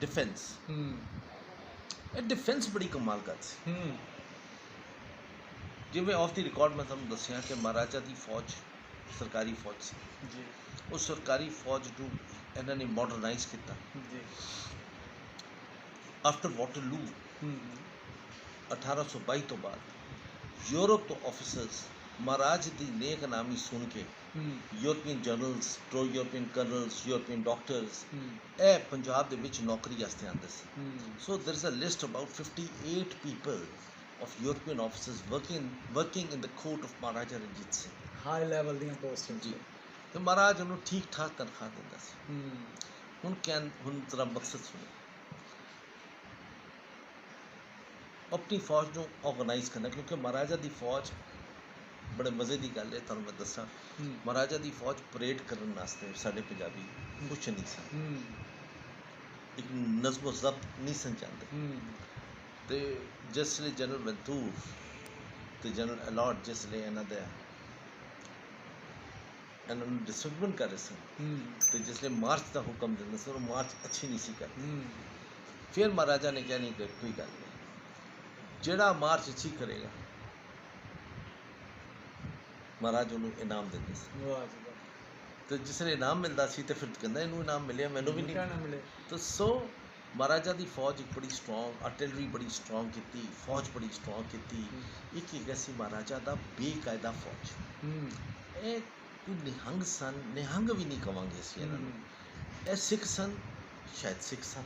Defence ਇਹ defence बड़ी कमाल कर सी जिवें ऑफ द रिकॉर्ड मैं तुहानूं दस्सिया कि महाराजा दी फौज सरकारी फौज सी जी उस सरकारी फौज नूं इन्हां ने मॉडर्नाइज किया जी आफ्टर वाटरलू 1822 तो बाद यूरोप तो ऑफिसर्स महाराज की नेक नामी सुन के यूरोपीयन जनरल्स प्रो यूरोपीयन कर्नल्स यूरोपीयन डॉक्टर्स ए पंजाब दे विच नौकरी वास्ते आंदे सी so there is a list about 58 people of European officers working in the court of Maharaja Ranjit Singh. High level ਦੀਆਂ ਪੋਸਟਾਂ जी तो महाराज ਉਹਨੂੰ ठीक ठाक तनख्वाह ਦਿੰਦਾ ਸੀ ਹੁਣ ਤੇਰਾ ਮਕਸਦ ਸੁਣੋ अपनी फौज ਨੂੰ ਆਰਗੇਨਾਈਜ਼ ਕਰਨਾ क्योंकि महाराजा ਦੀ फौज बड़े मज़े की गल है ਤੁਹਾਨੂੰ मैं दसा महाराजा ਦੀ फौज परेड ਕਰਨ ਵਾਸਤੇ ਸਾਡੇ ਪੰਜਾਬੀ ਕੁਛ नहीं सन एक नज़्म ज़ब्त नहीं सन चाहते तो जिसले जनरल मंतूर तो जनरल अलॉट जिसले इन्होंने डिसमिसमेंट कर रहे सन तो जिसले मार्च का हुक्म देंगे सन मार्च अच्छी नहीं सी कर फिर महाराजा ने क्या नहीं कर कोई गल नहीं जेड़ा मार्च अच्छी करेगा महाराज उन्होंने इनाम देंगे तो जिसले इनाम मिलता सी तो फिर कहना इनू इनाम मिले मैनू भी नहीं मिले तो सो महाराजा की फौज एक बड़ी स्ट्रॉन्ग आर्टिलरी बड़ी स्ट्रॉन्ग की फौज बड़ी स्ट्रॉन्ग की एक है सी महाराजा का बेकायदा फौज ये कोई निहंग सन निहंग भी नहीं कहांगे असीं इन्हां नूं ये सिख सन शायद सिख सन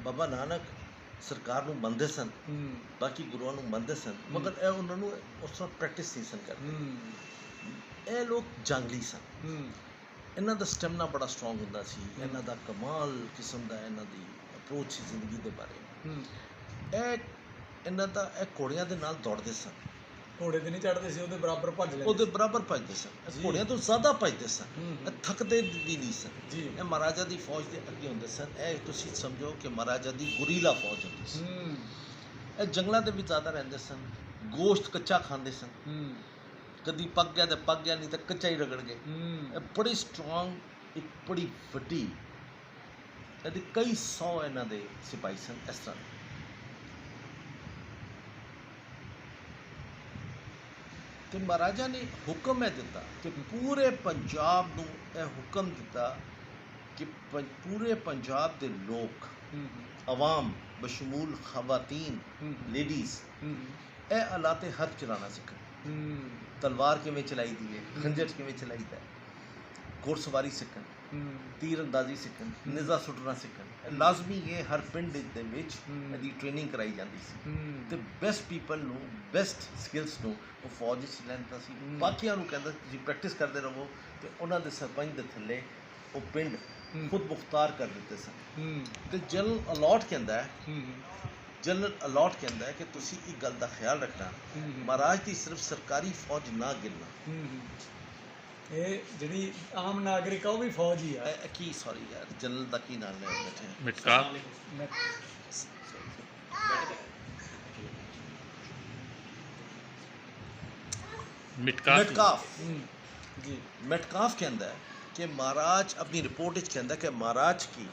बाबा नानक सरकार नूं मनदे सन बाकी गुरुआं नूं मनदे सन मगर ये उन्हां नूं उस तरह प्रैक्टिस नहीं सन करदे ये लोग जंगली सन इन्हां दा स्टैमिना बड़ा स्ट्रॉन्ग हुंदा सी इन्हां दा कमाल किस्म दा इन्हां दी अप्रोच सी जिंदगी दे बारे इन्हां दा घोड़ियां दे नाल दौड़दे सन घोड़े ते नहीं चढ़दे सी ओहदे बराबर भज लैंदे ओहदे बराबर भजदे सन घोड़ियां तो ज़्यादा भजदे सन थकदे भी नहीं सन जी ये महाराजा दी फौज दे अगे हुंदे सन ए तुसीं समझो कि महाराजा दी गुरीला फौज हुंदी सी ये जंगलां दे विच ज़्यादा रहिंदे सन गोश्त कच्चा खांदे सन कभी पक गया तो पक गया नहीं तो कच्चा ही रगड़ गए बड़ी स्ट्रॉन्ग एक बड़ी वड्डी कई 100 इन्हां दे सिपाही सन इस तरह तो महाराजा ने हुक्म है दिता कि पूरे पंजाब नूं यह हुक्म दिता कि पूरे पंजाब के लोग अवाम बशमूल खवातीन लेडीज़ ए आलाते हथ चलाना सीखन तलवार किवें चलाई दी है खंजर किवें चलाई दा घुड़सवारी सीखन तीर अंदाजी सीखन निज़ा सुटना सीखन लाजमी ये हर पिंड दे विच इहदी ट्रेनिंग कराई जाती सी ते बेस्ट पीपल नूं बेस्ट स्किल्स नूं वो फौज च लैंदा सी बाकियां नूं कहंदा तुसीं प्रैक्टिस करते रहो ते उन्हां दे सरपंच दे थल्ले वो पिंड खुद मुख्तार कर दिते सन ते जनरल अलॉट कहंदा है जनरल अलॉट कहता है कि तुसी एक गल का ख्याल रखना महाराज की सिर्फ सरकारी फौज ना गिरना ये जिहड़ी आम नागरिक है वो भी फौज ही है की सॉरी यार जनरल का की नाम ले बैठे मिटकाफ मेटकाफ जी मेटकाफ कहता है कि महाराज अपनी रिपोर्ट कहता है कि महाराज की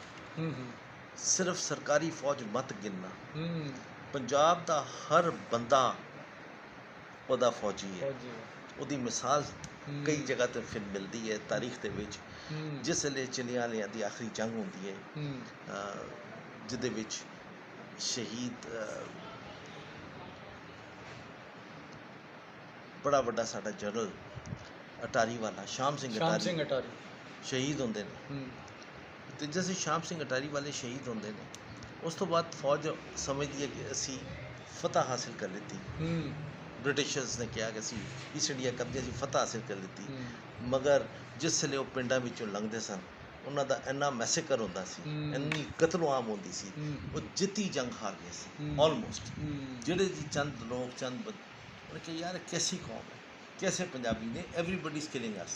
सिर्फ सरकारी फौज मत गिनना पंजाब का हर बंदा ओदा फौजी है ओदी मिसाल कई जगह तो फिर मिलती है तारीख के विच जिसले चिलियां दी आखिरी जंग होंदी है जिदे विच शहीद बड़ा वड्डा साडा जनरल अटारी वाला शाम सिंह अटारी शहीद होंदे ने तो जैसे शाम सिंह अटारी वाले शहीद होंदे ने उस तो बाद फौज समझती है कि असी फतह हासिल कर ली ब्रिटिशर्स ने कहा कि असी ईस्ट इंडिया कब्जे असी फतह हासिल कर ली मगर जिसले वो पिंडा विचों लंघते सन उन्हों का इन्ना मैसेकर होंदा सी इन्नी कतलो आम होंदी सी वो जिती जंग हार गए सी ऑलमोस्ट जेड़े जी चंद लोग चंद उन्हें कहा यार कैसी कौम है कैसे पंजाबी ने एवरीबडी किलिंग अस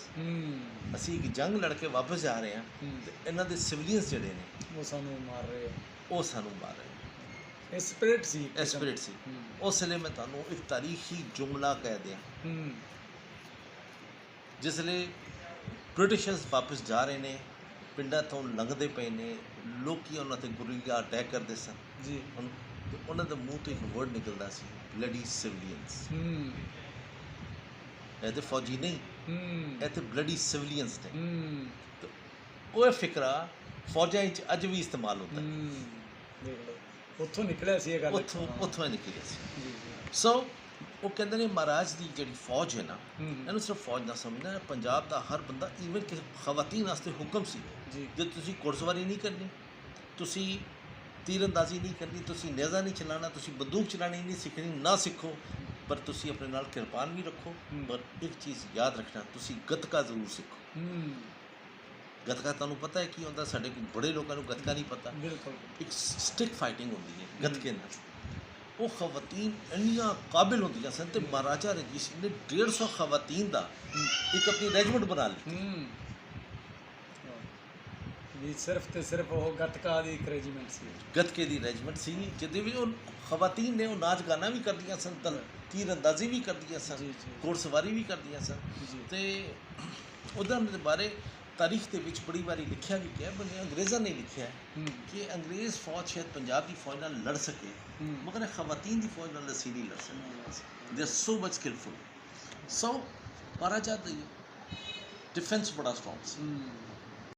असी एक जंग लड़के वापस जा रहे हैं तो इन्हों के सिविलियंस जोड़े ने वो सानू मार रहे हैं स्पिरिट सी उस लिए मैं तुहानू एक तारीखी जुमला कह दिया जिसले ब्रिटिशर्स वापस जा रहे हैं ਪਿੰਡਾਂ ਤੋਂ ਲੰਘਦੇ ਪਏ ਨੇ, ਲੋਕੀ ਉਹਨਾਂ 'ਤੇ ਗੁਰੀਲਾ ਅਟੈਕ ਕਰਦੇ ਸਨ। ਜੀ ਤੇ ਉਹਨਾਂ ਦੇ ਮੂੰਹ ਤੋਂ ਇੱਕ ਵਰਡ ਨਿਕਲਦਾ ਸੀ, ਬਲੱਡੀ ਸਿਵਲੀਅਨਸ। ਇਹ ਤੇ ਫੌਜੀ ਨਹੀਂ, ਇਹ ਤੇ ਬਲੱਡੀ ਸਿਵਲੀਅਨਸ ਨੇ। ਤੇ ਉਹ ਫਿਕਰਾ ਫੌਜਾਂ 'ਚ ਅੱਜ ਵੀ ਇਸਤੇਮਾਲ ਹੁੰਦਾ। ਦੇਖ ਲਓ ਉੱਥੋਂ ਨਿਕਲਿਆ ਸੀ ਇਹ ਗੱਲ। ਉੱਥੋਂ ਹੀ ਨਿਕਲਿਆ ਸੀ। ਜੀ ਜੀ ਸੋ ਉਹ ਕਹਿੰਦੇ ਨੇ ਮਹਾਰਾਜ ਦੀ ਜਿਹੜੀ ਫੌਜ ਹੈ ਨਾ, ਇਹਨੂੰ ਸਿਰਫ ਫੌਜ ਨਾ ਸਮਝਣਾ, ਪੰਜਾਬ ਦਾ ਹਰ ਬੰਦਾ, ਈਵਨ ਕਿ ਖਵਾਤੀਨ ਵਾਸਤੇ ਹੁਕਮ ਸੀ ਜੀ ਜੇ ਤੁਸੀਂ ਘੋੜਸਵਾਰੀ ਨਹੀਂ ਕਰਨੀ, ਤੁਸੀਂ ਤੀਰਅੰਦਾਜ਼ੀ ਨਹੀਂ ਕਰਨੀ, ਤੁਸੀਂ ਨੇਜ਼ਾ ਨਹੀਂ ਚਲਾਉਣਾ, ਤੁਸੀਂ ਬੰਦੂਕ ਚਲਾਉਣੀ ਨਹੀਂ ਸਿੱਖਣੀ, ਨਾ ਸਿੱਖੋ, ਪਰ ਤੁਸੀਂ ਆਪਣੇ ਨਾਲ ਕਿਰਪਾਨ ਵੀ ਰੱਖੋ। ਪਰ ਇੱਕ ਚੀਜ਼ ਯਾਦ ਰੱਖਣਾ, ਤੁਸੀਂ ਗੱਤਕਾ ਜ਼ਰੂਰ ਸਿੱਖੋ। ਗੱਤਕਾ ਤੁਹਾਨੂੰ ਪਤਾ ਹੈ ਕੀ ਹੁੰਦਾ? ਸਾਡੇ ਕੋਲ ਬੜੇ ਲੋਕਾਂ ਨੂੰ ਗੱਤਕਾ ਨਹੀਂ ਪਤਾ। ਬਿਲਕੁਲ ਇੱਕ ਸਟਿਕ ਫਾਈਟਿੰਗ ਹੁੰਦੀ ਹੈ ਗੱਤਕੇ ਨਾਲ। ਉਹ ਖਵਾਤੀਨ ਇੰਨੀਆਂ ਕਾਬਿਲ ਹੁੰਦੀਆਂ ਸਨ, ਅਤੇ ਮਹਾਰਾਜਾ ਰਣਜੀਤ ਸਿੰਘ ਨੇ 150 ਖਵਾਤੀਨ ਦਾ ਇੱਕ ਆਪਣੀ ਰੈਜੀਮੈਂਟ ਬਣਾ ਲਈ। ਵੀ ਸਿਰਫ ਤੇ ਸਿਰਫ ਉਹ ਗੱਤਕਾ ਦੀ ਇੱਕ ਰੈਜੀਮੈਂਟ ਸੀ, ਗੱਤਕੇ ਦੀ ਰੈਜੀਮੈਂਟ ਸੀ, ਜਿਹਦੇ ਵਿੱਚ ਉਹ ਖਵਾਤੀਨ ਨੇ ਉਹ ਨਾਚ ਗਾਣਾ ਵੀ ਕਰਦੀਆਂ ਸਨ, ਤੀਰ ਅੰਦਾਜ਼ੀ ਵੀ ਕਰਦੀਆਂ ਸਨ, ਘੋੜਸਵਾਰੀ ਵੀ ਕਰਦੀਆਂ ਸਨ। ਅਤੇ ਉਹਨਾਂ ਦੇ ਬਾਰੇ ਤਾਰੀਖ ਦੇ ਵਿੱਚ ਬੜੀ ਵਾਰੀ ਲਿਖਿਆ ਵੀ ਗਿਆ, ਬਣੇ ਅੰਗਰੇਜ਼ਾਂ ਨੇ ਲਿਖਿਆ ਕਿ ਅੰਗਰੇਜ਼ ਫੌਜ ਸ਼ਾਇਦ ਪੰਜਾਬ ਦੀ ਫੌਜ ਨਾਲ ਲੜ ਸਕੇ, ਮਗਰ ਖਵਾਤੀਨ ਦੀ ਫੌਜ ਨਾਲ ਅਸੀਂ ਨਹੀਂ ਲੜ ਸਕਦੇ। They are so much skilful. So Maharaja ਦੀ ਡਿਫੈਂਸ ਬੜਾ ਸਟਰੋਂਗ ਸੀ।